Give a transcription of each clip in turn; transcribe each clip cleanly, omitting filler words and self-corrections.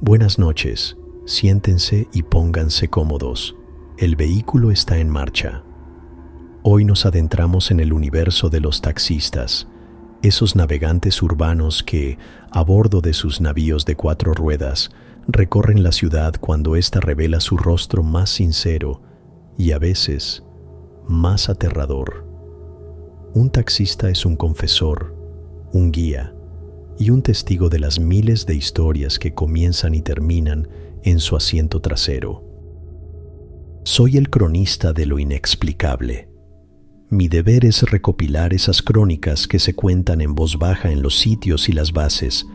Buenas noches, siéntense y pónganse cómodos. El vehículo está en marcha. Hoy nos adentramos en el universo de los taxistas, esos navegantes urbanos que, a bordo de sus navíos de 4 ruedas, recorren la ciudad cuando ésta revela su rostro más sincero y a veces más aterrador. Un taxista es un confesor, un guía y un testigo de las miles de historias que comienzan y terminan en su asiento trasero. Soy el cronista de lo inexplicable. Mi deber es recopilar esas crónicas que se cuentan en voz baja en los sitios y las bases,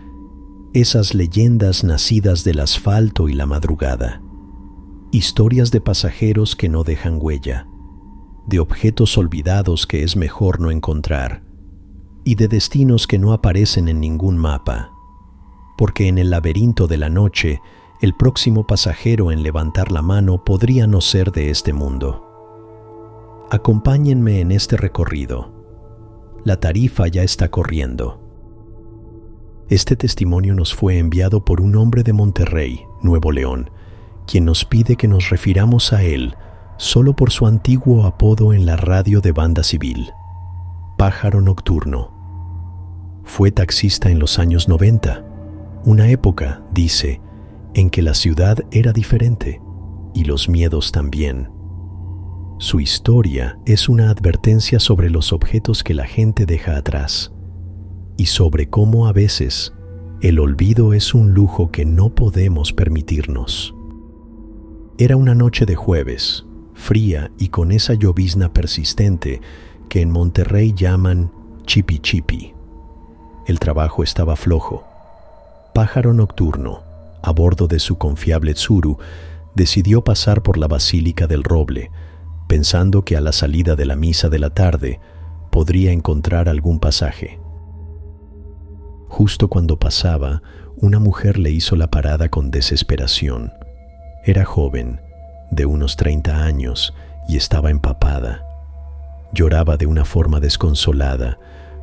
esas leyendas nacidas del asfalto y la madrugada, historias de pasajeros que no dejan huella, de objetos olvidados que es mejor no encontrar, y de destinos que no aparecen en ningún mapa, porque en el laberinto de la noche, el próximo pasajero en levantar la mano podría no ser de este mundo. Acompáñenme en este recorrido. La tarifa ya está corriendo. Este testimonio nos fue enviado por un hombre de Monterrey, Nuevo León, quien nos pide que nos refiramos a él solo por su antiguo apodo en la radio de banda civil, Pájaro Nocturno. Fue taxista en los años 90, una época, dice, en que la ciudad era diferente y los miedos también. Su historia es una advertencia sobre los objetos que la gente deja atrás y sobre cómo a veces el olvido es un lujo que no podemos permitirnos. Era una noche de jueves, fría y con esa llovizna persistente que en Monterrey llaman chipi chipi. El trabajo estaba flojo. Pájaro Nocturno, a bordo de su confiable Tsuru, decidió pasar por la Basílica del Roble, pensando que a la salida de la misa de la tarde podría encontrar algún pasaje. Justo cuando pasaba, una mujer le hizo la parada con desesperación. Era joven, de unos 30 años, y estaba empapada. Lloraba de una forma desconsolada,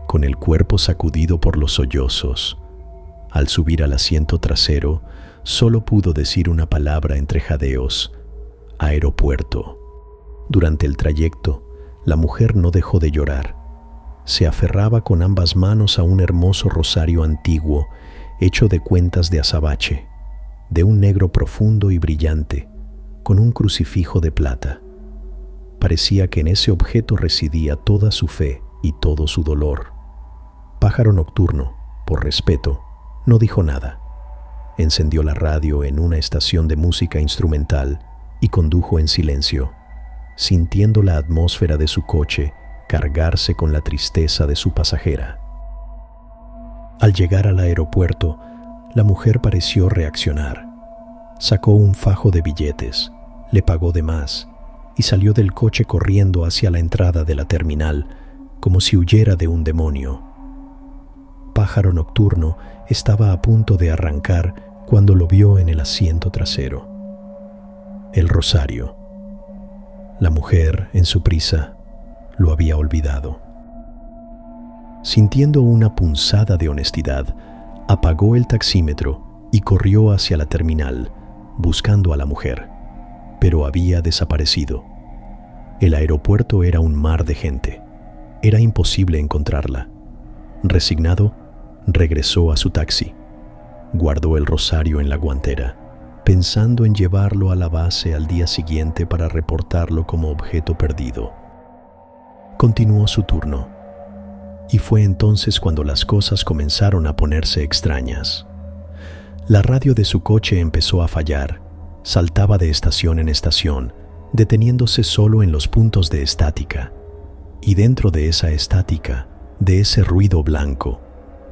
con el cuerpo sacudido por los sollozos. Al subir al asiento trasero, solo pudo decir una palabra entre jadeos: aeropuerto. Durante el trayecto, la mujer no dejó de llorar. Se aferraba con ambas manos a un hermoso rosario antiguo, hecho de cuentas de azabache, de un negro profundo y brillante, con un crucifijo de plata. Parecía que en ese objeto residía toda su fe y todo su dolor. Pájaro Nocturno, por respeto, no dijo nada. Encendió la radio en una estación de música instrumental y condujo en silencio, sintiendo la atmósfera de su coche cargarse con la tristeza de su pasajera. Al llegar al aeropuerto, la mujer pareció reaccionar. Sacó un fajo de billetes, le pagó de más y salió del coche corriendo hacia la entrada de la terminal, como si huyera de un demonio. Pájaro Nocturno estaba a punto de arrancar cuando lo vio en el asiento trasero. El rosario. La mujer, en su prisa, lo había olvidado. Sintiendo una punzada de honestidad, apagó el taxímetro y corrió hacia la terminal, buscando a la mujer, pero había desaparecido. El aeropuerto era un mar de gente. Era imposible encontrarla. Resignado, regresó a su taxi. Guardó el rosario en la guantera, pensando en llevarlo a la base al día siguiente para reportarlo como objeto perdido. Continuó su turno, y fue entonces cuando las cosas comenzaron a ponerse extrañas. La radio de su coche empezó a fallar, saltaba de estación en estación, deteniéndose solo en los puntos de estática. Y dentro de esa estática, de ese ruido blanco,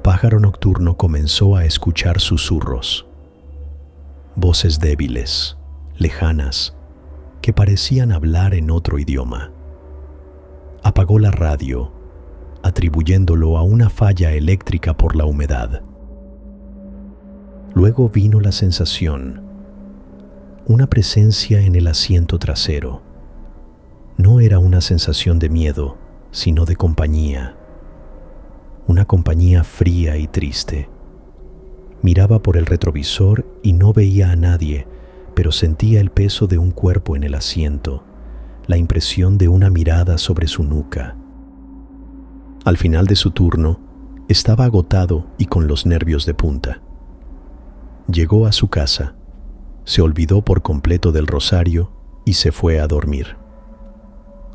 Pájaro Nocturno comenzó a escuchar susurros. Voces débiles, lejanas, que parecían hablar en otro idioma. Apagó la radio, atribuyéndolo a una falla eléctrica por la humedad. Luego vino la sensación, una presencia en el asiento trasero. No era una sensación de miedo, sino de compañía. Una compañía fría y triste. Miraba por el retrovisor y no veía a nadie, pero sentía el peso de un cuerpo en el asiento, la impresión de una mirada sobre su nuca. Al final de su turno, estaba agotado y con los nervios de punta. Llegó a su casa, se olvidó por completo del rosario y se fue a dormir.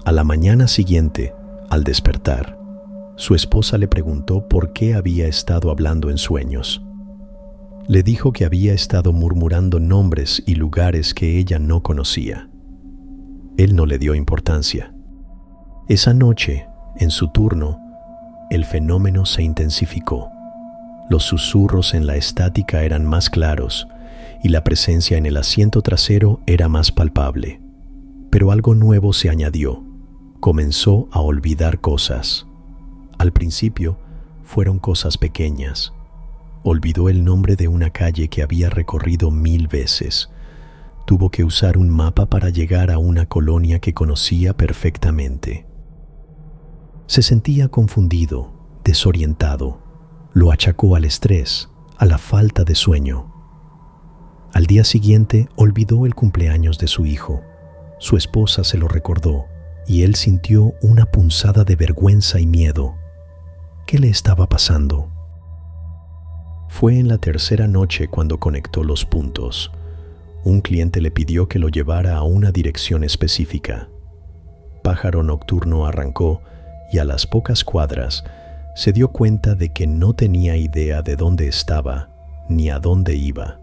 A la mañana siguiente, al despertar, su esposa le preguntó por qué había estado hablando en sueños. Le dijo que había estado murmurando nombres y lugares que ella no conocía. Él no le dio importancia. Esa noche, en su turno, el fenómeno se intensificó. Los susurros en la estática eran más claros y la presencia en el asiento trasero era más palpable. Pero algo nuevo se añadió. Comenzó a olvidar cosas. Al principio, fueron cosas pequeñas. Olvidó el nombre de una calle que había recorrido 1000 veces. Tuvo que usar un mapa para llegar a una colonia que conocía perfectamente. Se sentía confundido, desorientado. Lo achacó al estrés, a la falta de sueño. Al día siguiente olvidó el cumpleaños de su hijo. Su esposa se lo recordó y él sintió una punzada de vergüenza y miedo. ¿Qué le estaba pasando? Fue en la tercera noche cuando conectó los puntos. Un cliente le pidió que lo llevara a una dirección específica. Pájaro Nocturno arrancó y a las pocas cuadras se dio cuenta de que no tenía idea de dónde estaba ni a dónde iba.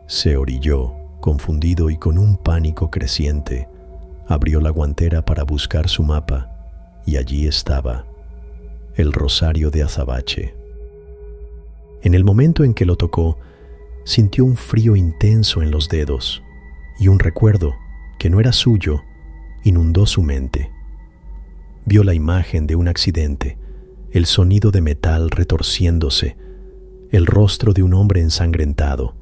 Se orilló, confundido y con un pánico creciente. Abrió la guantera para buscar su mapa y allí estaba, el rosario de azabache. En el momento en que lo tocó, sintió un frío intenso en los dedos y un recuerdo, que no era suyo, inundó su mente. Vio la imagen de un accidente, el sonido de metal retorciéndose, el rostro de un hombre ensangrentado.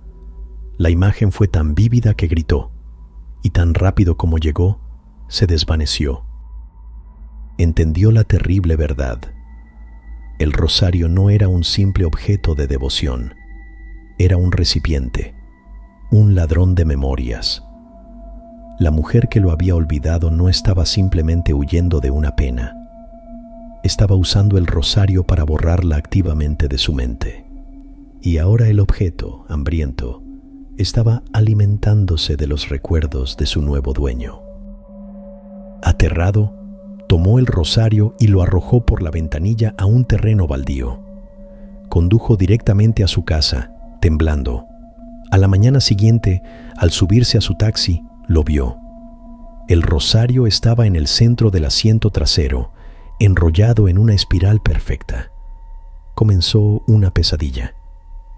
La imagen fue tan vívida que gritó, y tan rápido como llegó, se desvaneció. Entendió la terrible verdad. El rosario no era un simple objeto de devoción, era un recipiente, un ladrón de memorias. La mujer que lo había olvidado no estaba simplemente huyendo de una pena, estaba usando el rosario para borrarla activamente de su mente. Y ahora el objeto, hambriento, estaba alimentándose de los recuerdos de su nuevo dueño. Aterrado, tomó el rosario y lo arrojó por la ventanilla a un terreno baldío. Condujo directamente a su casa, temblando. A la mañana siguiente, al subirse a su taxi, lo vio. El rosario estaba en el centro del asiento trasero, enrollado en una espiral perfecta. Comenzó una pesadilla.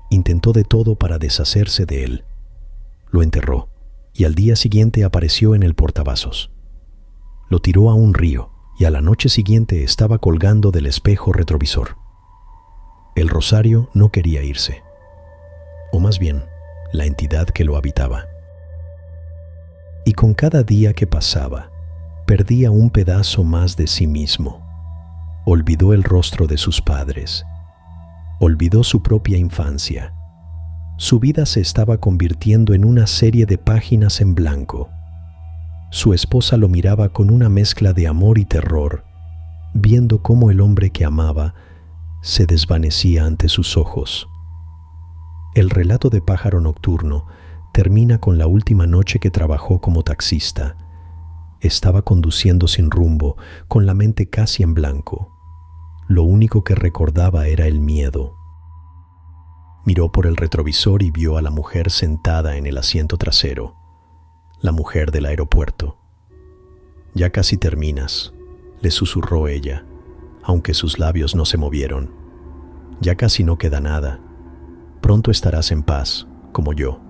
Intentó de todo para deshacerse de él. Lo enterró y al día siguiente apareció en el portavasos. Lo tiró a un río y a la noche siguiente estaba colgando del espejo retrovisor. El rosario no quería irse, o más bien, la entidad que lo habitaba. Y con cada día que pasaba, perdía un pedazo más de sí mismo. Olvidó el rostro de sus padres. Olvidó su propia infancia. Su vida se estaba convirtiendo en una serie de páginas en blanco. Su esposa lo miraba con una mezcla de amor y terror, viendo cómo el hombre que amaba se desvanecía ante sus ojos. El relato de Pájaro Nocturno termina con la última noche que trabajó como taxista. Estaba conduciendo sin rumbo, con la mente casi en blanco. Lo único que recordaba era el miedo. Miró por el retrovisor y vio a la mujer sentada en el asiento trasero, la mujer del aeropuerto. «Ya casi terminas», le susurró ella, aunque sus labios no se movieron. «Ya casi no queda nada. Pronto estarás en paz, como yo».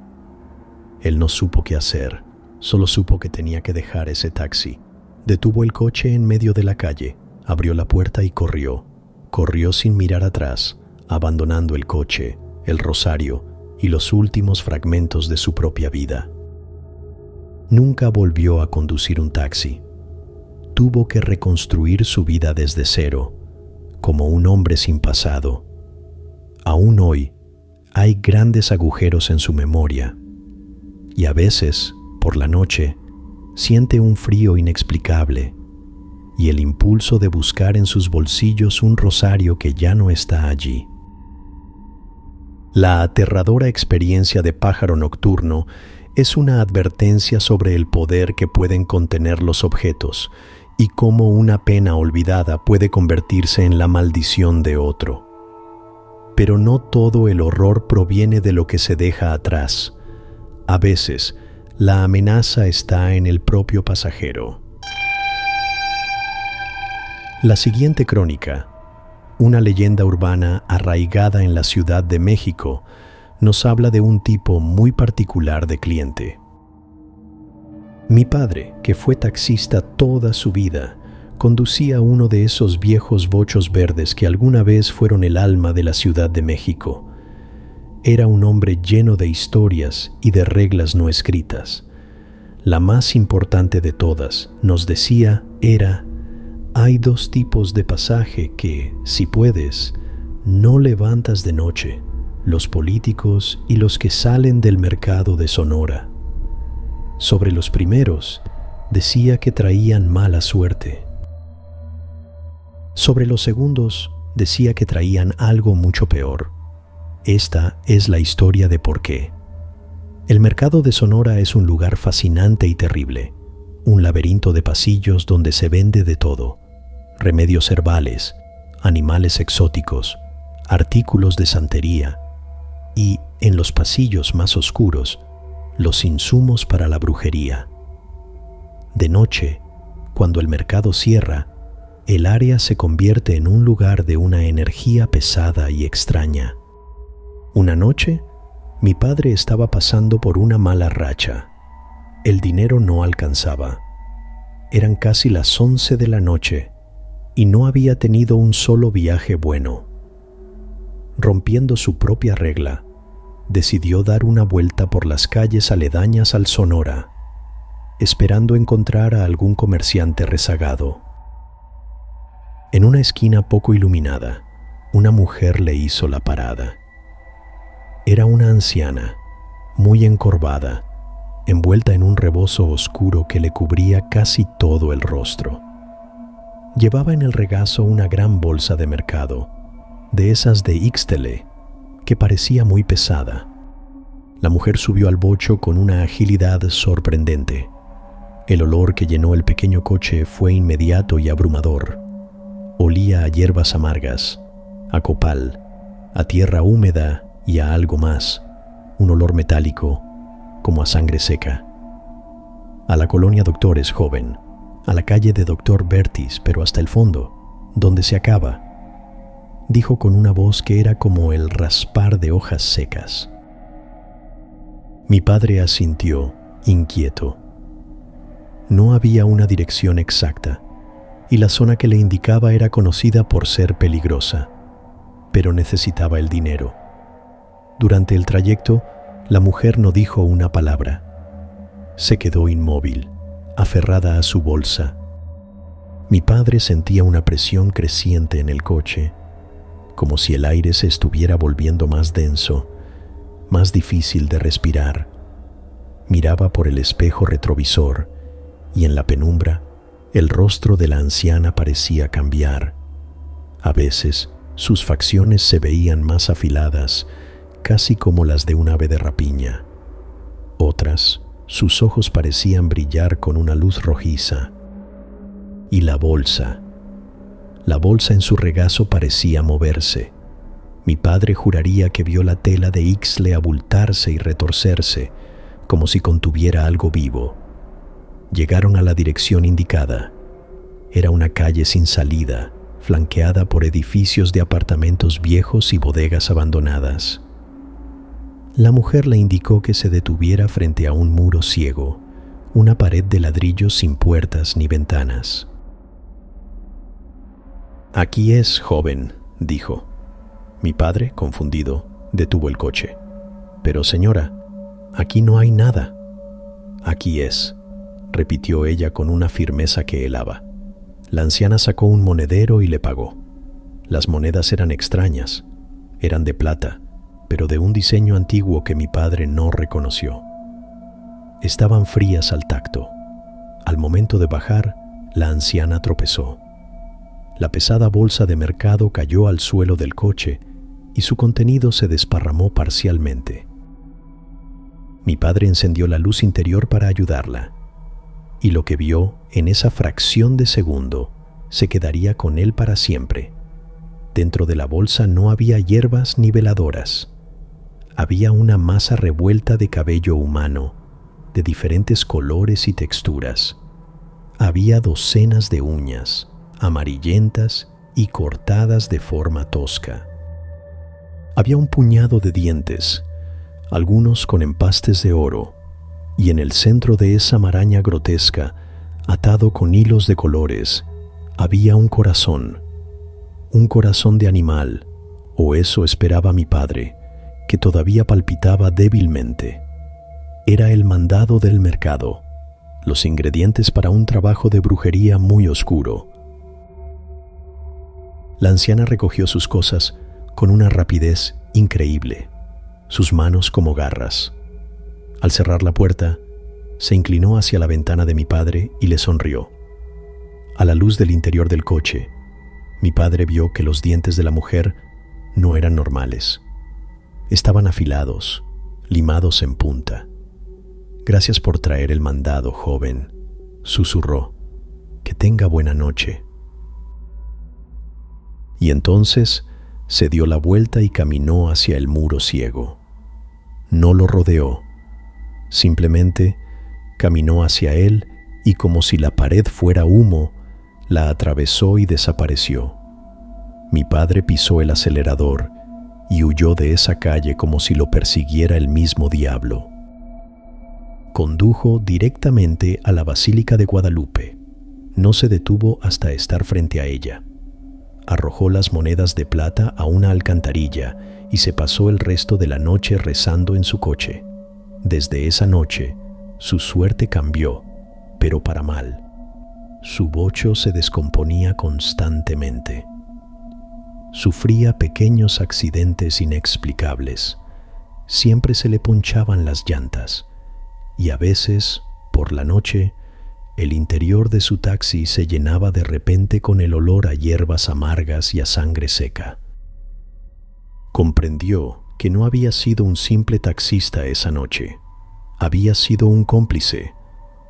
Él no supo qué hacer, solo supo que tenía que dejar ese taxi. Detuvo el coche en medio de la calle, abrió la puerta y corrió. Corrió sin mirar atrás, abandonando el coche, el rosario y los últimos fragmentos de su propia vida. Nunca volvió a conducir un taxi. Tuvo que reconstruir su vida desde cero, como un hombre sin pasado. Aún hoy, hay grandes agujeros en su memoria y a veces, por la noche, siente un frío inexplicable y el impulso de buscar en sus bolsillos un rosario que ya no está allí. La aterradora experiencia de pájaro nocturno es una advertencia sobre el poder que pueden contener los objetos y cómo una pena olvidada puede convertirse en la maldición de otro. Pero no todo el horror proviene de lo que se deja atrás. A veces, la amenaza está en el propio pasajero. La siguiente crónica, una leyenda urbana arraigada en la Ciudad de México, nos habla de un tipo muy particular de cliente. Mi padre, que fue taxista toda su vida, conducía uno de esos viejos bochos verdes que alguna vez fueron el alma de la Ciudad de México. Era un hombre lleno de historias y de reglas no escritas. La más importante de todas, nos decía, era: hay dos tipos de pasaje que, si puedes, no levantas de noche, los políticos y los que salen del mercado de Sonora. Sobre los primeros, decía que traían mala suerte. Sobre los segundos, decía que traían algo mucho peor. Esta es la historia de por qué. El mercado de Sonora es un lugar fascinante y terrible, un laberinto de pasillos donde se vende de todo: remedios herbales, animales exóticos, artículos de santería y, en los pasillos más oscuros, los insumos para la brujería. De noche, cuando el mercado cierra, el área se convierte en un lugar de una energía pesada y extraña. Una noche, mi padre estaba pasando por una mala racha. El dinero no alcanzaba. Eran casi las 11 de la noche y no había tenido un solo viaje bueno. Rompiendo su propia regla, decidió dar una vuelta por las calles aledañas al Sonora, esperando encontrar a algún comerciante rezagado. En una esquina poco iluminada, una mujer le hizo la parada. Era una anciana, muy encorvada, envuelta en un rebozo oscuro que le cubría casi todo el rostro. Llevaba en el regazo una gran bolsa de mercado, de esas de Ixtele, que parecía muy pesada. La mujer subió al bocho con una agilidad sorprendente. El olor que llenó el pequeño coche fue inmediato y abrumador. Olía a hierbas amargas, a copal, a tierra húmeda y a algo más, un olor metálico, como a sangre seca. A la colonia Doctores, joven, a la calle de Doctor Bertis, pero hasta el fondo, donde se acaba, dijo con una voz que era como el raspar de hojas secas. Mi padre asintió, inquieto. No había una dirección exacta, y la zona que le indicaba era conocida por ser peligrosa, pero necesitaba el dinero. Durante el trayecto, la mujer no dijo una palabra. Se quedó inmóvil, aferrada a su bolsa. Mi padre sentía una presión creciente en el coche, como si el aire se estuviera volviendo más denso, más difícil de respirar. Miraba por el espejo retrovisor y en la penumbra el rostro de la anciana parecía cambiar. A veces sus facciones se veían más afiladas, casi como las de un ave de rapiña. Otras, sus ojos parecían brillar con una luz rojiza. Y la bolsa en su regazo parecía moverse. Mi padre juraría que vio la tela de Ixtle abultarse y retorcerse, como si contuviera algo vivo. Llegaron a la dirección indicada. Era una calle sin salida, flanqueada por edificios de apartamentos viejos y bodegas abandonadas. La mujer le indicó que se detuviera frente a un muro ciego, una pared de ladrillos sin puertas ni ventanas. «Aquí es, joven», dijo. Mi padre, confundido, detuvo el coche. «Pero señora, aquí no hay nada». «Aquí es», repitió ella con una firmeza que helaba. La anciana sacó un monedero y le pagó. Las monedas eran extrañas, eran de plata, pero de un diseño antiguo que mi padre no reconoció. Estaban frías al tacto. Al momento de bajar, la anciana tropezó. La pesada bolsa de mercado cayó al suelo del coche y su contenido se desparramó parcialmente. Mi padre encendió la luz interior para ayudarla, y lo que vio en esa fracción de segundo se quedaría con él para siempre. Dentro de la bolsa no había hierbas ni veladoras. Había una masa revuelta de cabello humano, de diferentes colores y texturas. Había docenas de uñas, amarillentas y cortadas de forma tosca. Había un puñado de dientes, algunos con empastes de oro, y en el centro de esa maraña grotesca, atado con hilos de colores, había un corazón de animal, o eso esperaba mi padre, que todavía palpitaba débilmente. Era el mandado del mercado, los ingredientes para un trabajo de brujería muy oscuro. La anciana recogió sus cosas con una rapidez increíble, sus manos como garras. Al cerrar la puerta, se inclinó hacia la ventana de mi padre y le sonrió. A la luz del interior del coche, mi padre vio que los dientes de la mujer no eran normales. Estaban afilados, limados en punta. «Gracias por traer el mandado, joven», susurró. «Que tenga buena noche». Y entonces se dio la vuelta y caminó hacia el muro ciego. No lo rodeó, simplemente caminó hacia él y como si la pared fuera humo, la atravesó y desapareció. Mi padre pisó el acelerador y huyó de esa calle como si lo persiguiera el mismo diablo. Condujo directamente a la Basílica de Guadalupe. No se detuvo hasta estar frente a ella. Arrojó las monedas de plata a una alcantarilla y se pasó el resto de la noche rezando en su coche. Desde esa noche, su suerte cambió, pero para mal. Su bocho se descomponía constantemente. Sufría pequeños accidentes inexplicables. Siempre se le ponchaban las llantas y a veces, por la noche, el interior de su taxi se llenaba de repente con el olor a hierbas amargas y a sangre seca. Comprendió que no había sido un simple taxista esa noche. Había sido un cómplice,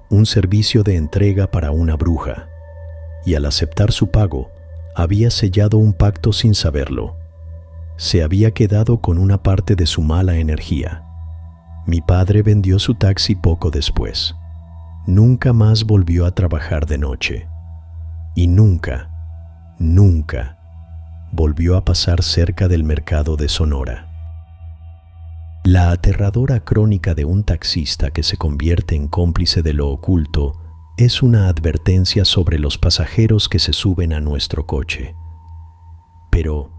un servicio de entrega para una bruja, y al aceptar su pago, había sellado un pacto sin saberlo. Se había quedado con una parte de su mala energía. Mi padre vendió su taxi poco después. Nunca más volvió a trabajar de noche. Y nunca volvió a pasar cerca del mercado de Sonora. La aterradora crónica de un taxista que se convierte en cómplice de lo oculto es una advertencia sobre los pasajeros que se suben a nuestro coche. Pero,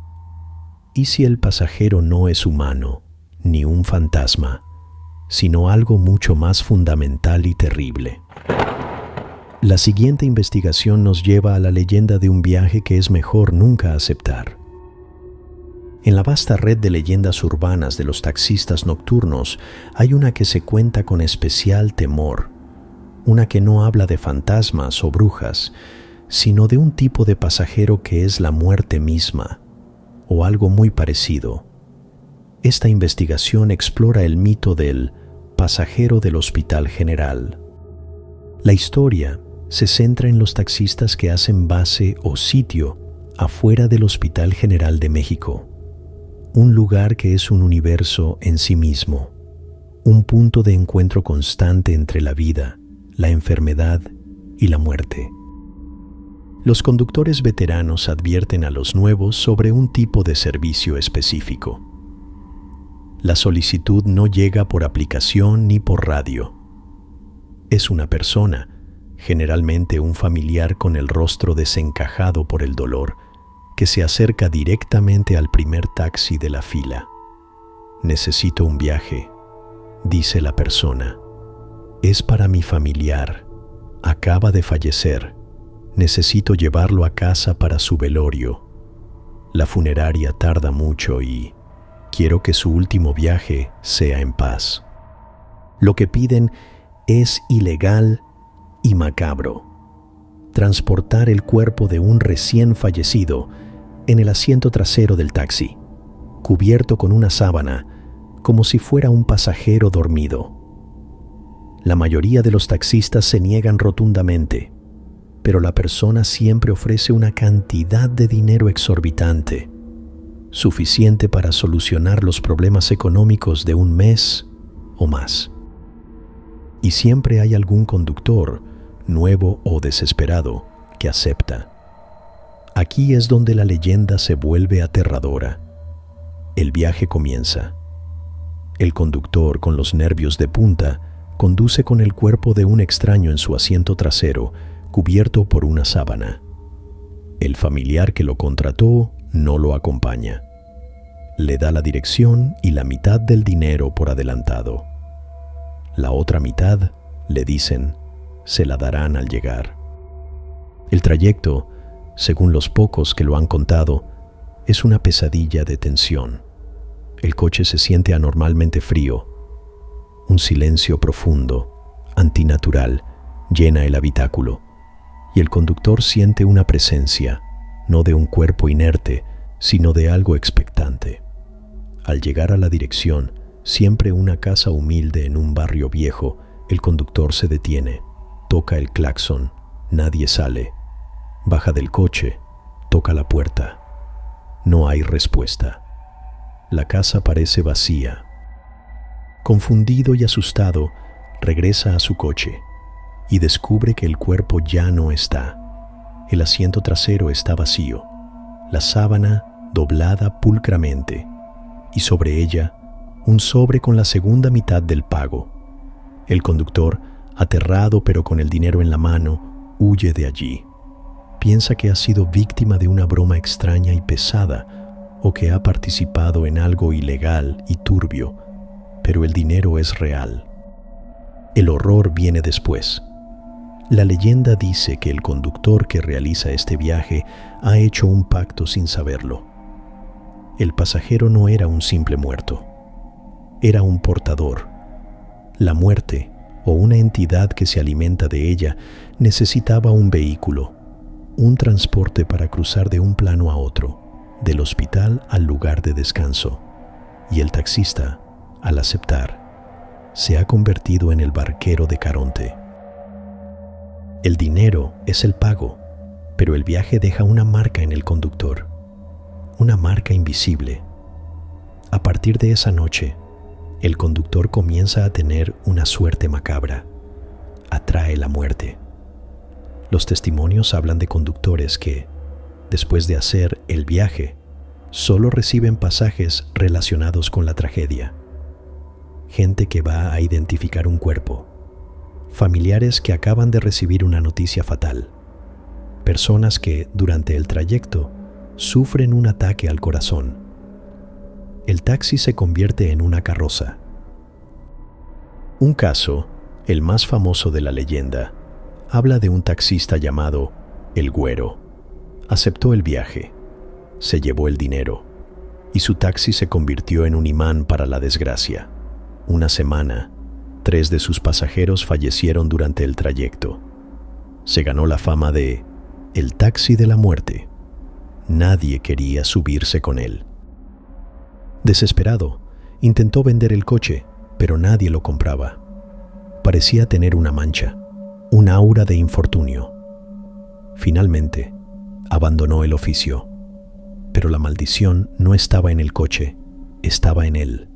¿y si el pasajero no es humano, ni un fantasma, sino algo mucho más fundamental y terrible? La siguiente investigación nos lleva a la leyenda de un viaje que es mejor nunca aceptar. En la vasta red de leyendas urbanas de los taxistas nocturnos hay una que se cuenta con especial temor, una que no habla de fantasmas o brujas, sino de un tipo de pasajero que es la muerte misma, o algo muy parecido. Esta investigación explora el mito del pasajero del Hospital General. La historia se centra en los taxistas que hacen base o sitio afuera del Hospital General de México, un lugar que es un universo en sí mismo, un punto de encuentro constante entre la vida, la enfermedad y la muerte. Los conductores veteranos advierten a los nuevos sobre un tipo de servicio específico. La solicitud no llega por aplicación ni por radio. Es una persona, generalmente un familiar con el rostro desencajado por el dolor, que se acerca directamente al primer taxi de la fila. «Necesito un viaje», dice la persona. «Es para mi familiar. Acaba de fallecer. Necesito llevarlo a casa para su velorio. La funeraria tarda mucho y Quiero que su último viaje sea en paz. Lo que piden es ilegal y macabro. Transportar el cuerpo de un recién fallecido en el asiento trasero del taxi, cubierto con una sábana, como si fuera un pasajero dormido. La mayoría de los taxistas se niegan rotundamente, pero la persona siempre ofrece una cantidad de dinero exorbitante, suficiente para solucionar los problemas económicos de un mes o más. Y siempre hay algún conductor, nuevo o desesperado, que acepta. Aquí es donde la leyenda se vuelve aterradora. El viaje comienza. El conductor, con los nervios de punta, conduce con el cuerpo de un extraño en su asiento trasero, cubierto por una sábana. El familiar que lo contrató no lo acompaña. Le da la dirección y la mitad del dinero por adelantado. La otra mitad, le dicen, se la darán al llegar. El trayecto, según los pocos que lo han contado, es una pesadilla de tensión. El coche se siente anormalmente frío. Un silencio profundo, antinatural, llena el habitáculo, y el conductor siente una presencia, no de un cuerpo inerte, sino de algo expectante. Al llegar a la dirección, siempre una casa humilde en un barrio viejo, el conductor se detiene, toca el claxon, nadie sale, baja del coche, toca la puerta. No hay respuesta. La casa parece vacía. Confundido y asustado, regresa a su coche y descubre que el cuerpo ya no está. El asiento trasero está vacío, la sábana doblada pulcramente, y sobre ella un sobre con la segunda mitad del pago. El conductor, aterrado pero con el dinero en la mano, huye de allí. Piensa que ha sido víctima de una broma extraña y pesada, o que ha participado en algo ilegal y turbio, pero el dinero es real. El horror viene después. La leyenda dice que el conductor que realiza este viaje ha hecho un pacto sin saberlo. El pasajero no era un simple muerto, era un portador. La muerte, o una entidad que se alimenta de ella, necesitaba un vehículo, un transporte para cruzar de un plano a otro, del hospital al lugar de descanso. Y el taxista, al aceptar, se ha convertido en el barquero de Caronte. El dinero es el pago, pero el viaje deja una marca en el conductor, una marca invisible. A partir de esa noche, el conductor comienza a tener una suerte macabra. Atrae la muerte. Los testimonios hablan de conductores que, después de hacer el viaje, solo reciben pasajes relacionados con la tragedia. Gente que va a identificar un cuerpo. Familiares que acaban de recibir una noticia fatal. Personas que, durante el trayecto, sufren un ataque al corazón. El taxi se convierte en una carroza. Un caso, el más famoso de la leyenda, habla de un taxista llamado El Güero. Aceptó el viaje, se llevó el dinero, y su taxi se convirtió en un imán para la desgracia. Una semana, 3 de sus pasajeros fallecieron durante el trayecto. Se ganó la fama de el taxi de la muerte. Nadie quería subirse con él. Desesperado, intentó vender el coche, pero nadie lo compraba. Parecía tener una mancha, un aura de infortunio. Finalmente, abandonó el oficio. Pero la maldición no estaba en el coche, estaba en él.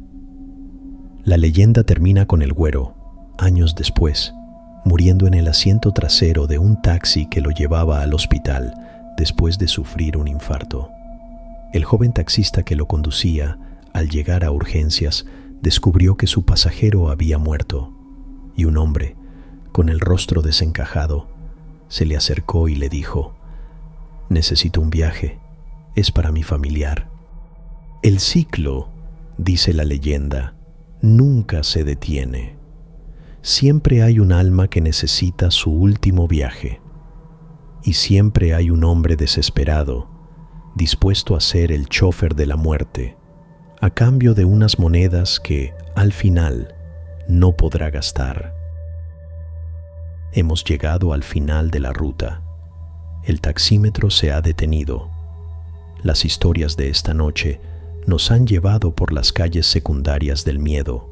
La leyenda termina con el Güero, años después, muriendo en el asiento trasero de un taxi que lo llevaba al hospital después de sufrir un infarto. El joven taxista que lo conducía, al llegar a urgencias, descubrió que su pasajero había muerto, y un hombre, con el rostro desencajado, se le acercó y le dijo: «Necesito un viaje, es para mi familiar». El ciclo, dice la leyenda, nunca se detiene. Siempre hay un alma que necesita su último viaje. Y siempre hay un hombre desesperado, dispuesto a ser el chofer de la muerte, a cambio de unas monedas que, al final, no podrá gastar. Hemos llegado al final de la ruta. El taxímetro se ha detenido. Las historias de esta noche nos han llevado por las calles secundarias del miedo,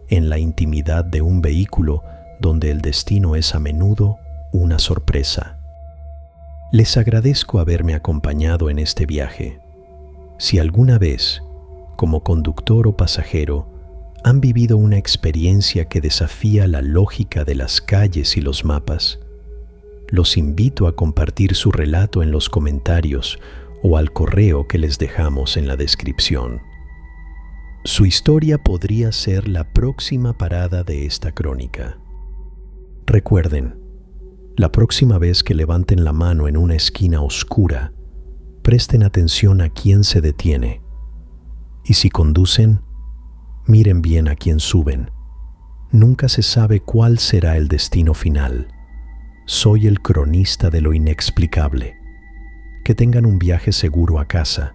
en la intimidad de un vehículo donde el destino es a menudo una sorpresa. Les agradezco haberme acompañado en este viaje. Si alguna vez, como conductor o pasajero, han vivido una experiencia que desafía la lógica de las calles y los mapas, los invito a compartir su relato en los comentarios o al correo que les dejamos en la descripción. Su historia podría ser la próxima parada de esta crónica. Recuerden, la próxima vez que levanten la mano en una esquina oscura, presten atención a quién se detiene. Y si conducen, miren bien a quién suben. Nunca se sabe cuál será el destino final. Soy el cronista de lo inexplicable. Que tengan un viaje seguro a casa